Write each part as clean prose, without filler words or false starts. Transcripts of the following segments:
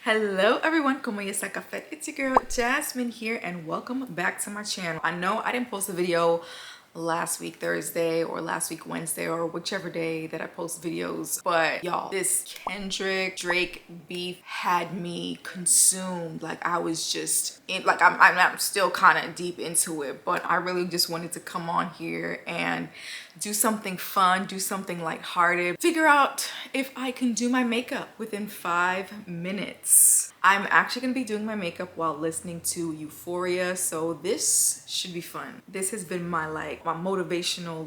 Hello everyone, como está café? It's your girl Jasmine here and welcome back to my channel. I know I didn't post a video last week Thursday or last week Wednesday or whichever day that I post videos, but y'all, this Kendrick Drake beef had me consumed. Like I was just in, like I'm still kind of deep into it, but I really just wanted to come on here and do something fun, do something lighthearted, figure out if I can do my makeup within 5 minutes. I'm actually gonna be doing my makeup while listening to Euphoria, so this should be fun. This has been my motivational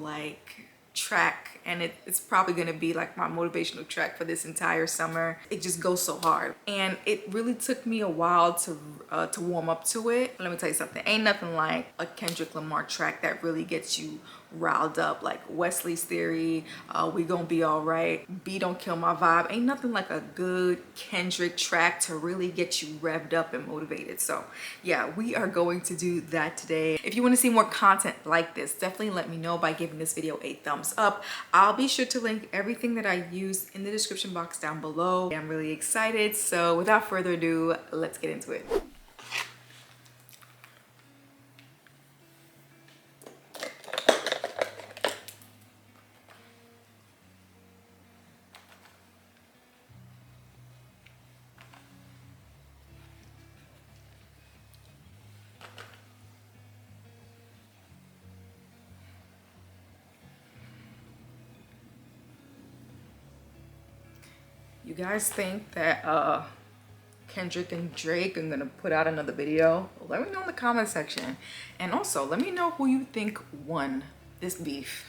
track, and it's probably gonna be like my motivational track for this entire summer. It just goes so hard, and it really took me a while to warm up to it. Let me tell you something, ain't nothing like a Kendrick Lamar track that really gets you riled up, like Wesley's Theory, We Gonna Be All Right, B Don't Kill My Vibe. Ain't nothing like a good Kendrick track to really get you revved up and motivated. So yeah, we are going to do that today. If you want to see more content like this, definitely let me know by giving this video a thumbs up. I'll be sure to link everything that I use in the description box down below. I'm really excited, so without further ado, let's get into it. You guys think that Kendrick and Drake are gonna put out another video? Let me know in the comment section. And also, let me know who you think won this beef.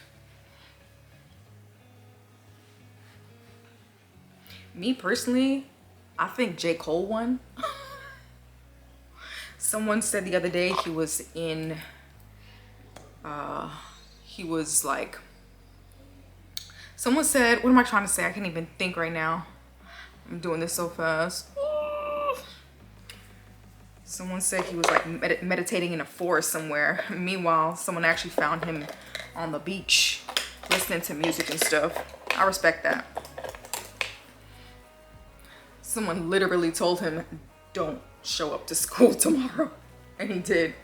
Me personally, I think J. Cole won. Someone said the other day he was in, someone said, what am I trying to say? I can't even think right now. I'm doing this so fast. Someone said he was like meditating in a forest somewhere. Meanwhile, someone actually found him on the beach listening to music and stuff. I respect that. Someone literally told him, don't show up to school tomorrow. And he did.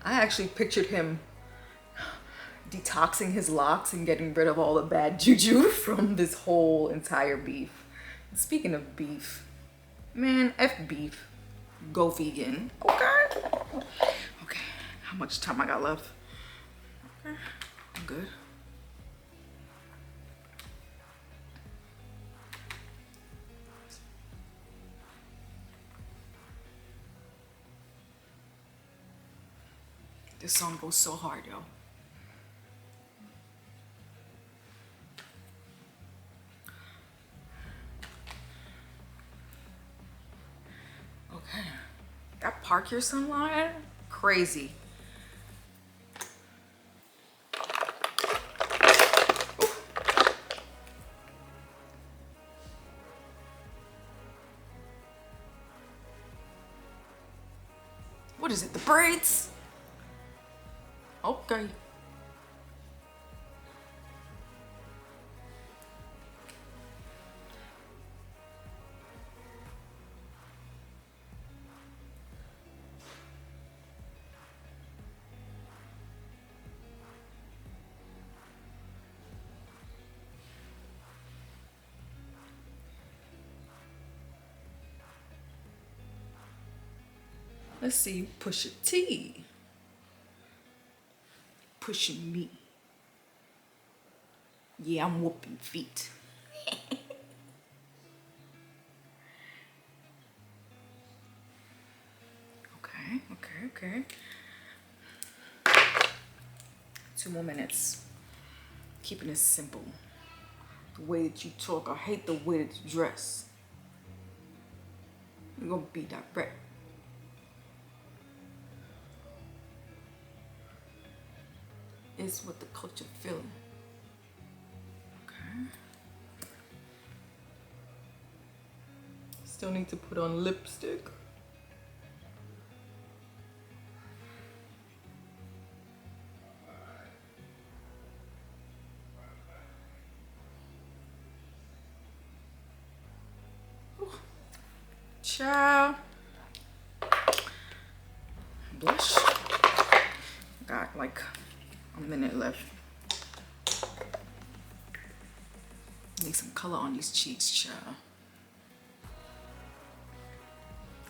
I actually pictured him detoxing his locks and getting rid of all the bad juju from this whole entire beef. Speaking of beef, man, F beef. Go vegan. Okay. Okay. How much time I got left? Okay. I'm good. This song goes so hard, yo. Okay. That park your sunlight? Crazy. Ooh. What is it? The braids? Okay. Let's see, Pusha T. Pushing me. Yeah, I'm whooping feet. Okay. 2 more minutes. Keeping it simple. The way that you talk, I hate the way that you dress. You're gonna be direct. It's what the culture feeling. Okay. Still need to put on lipstick. Ciao. Blush. Got like a minute left. Need some color on these cheeks, child.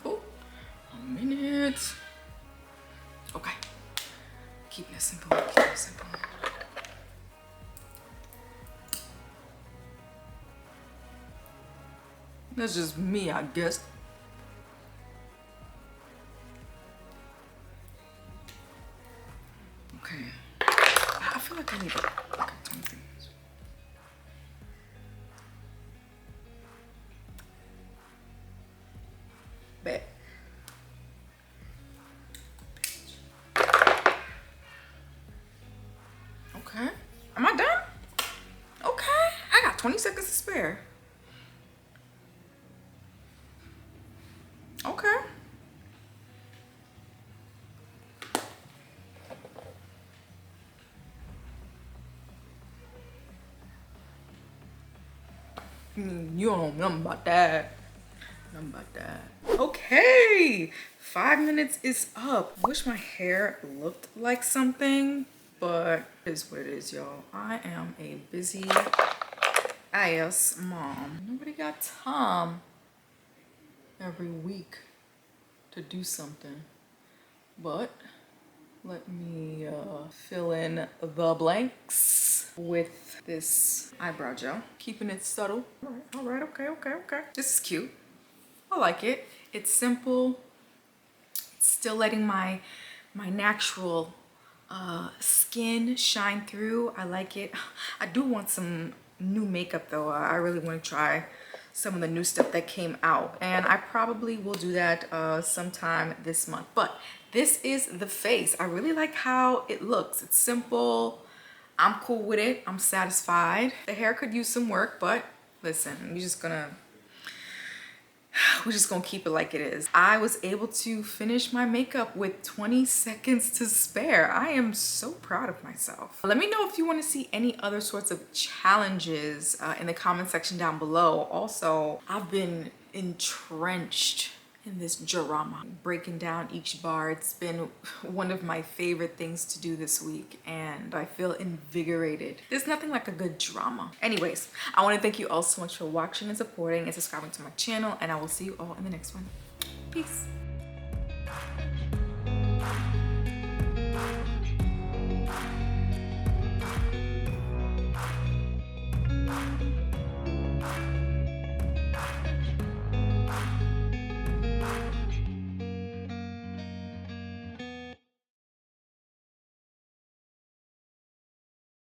Oh, a minute. Okay. Keep it simple. Keep it simple. That's just me, I guess. Okay. I feel like I need to. Okay, 23 minutes. Bet. Okay. Am I done? Okay. I got 20 seconds to spare. Okay. You don't know nothing about that. Nothing about that. Okay. 5 minutes is up. Wish my hair looked like something, but it is what it is, y'all. I am a busy ass mom. Nobody got time every week to do something, but let me fill in the blanks with this eyebrow gel, keeping it subtle. All right, okay. This is cute. I like it. It's simple. It's still letting my natural skin shine through. I like it. I do want some new makeup though. I really want to try some of the new stuff that came out, and I probably will do that sometime this month. But this is the face. I really like how it looks. It's simple. I'm cool with it. I'm satisfied. The hair could use some work, but listen, we're just gonna keep it like it is. I was able to finish my makeup with 20 seconds to spare. I am so proud of myself. Let me know if you want to see any other sorts of challenges in the comment section down below. Also, I've been entrenched in this drama, breaking down each bar. It's been one of my favorite things to do this week, and I feel invigorated. There's nothing like a good drama. Anyways, I want to thank you all so much for watching and supporting and subscribing to my channel, and I will see you all in the next one. Peace.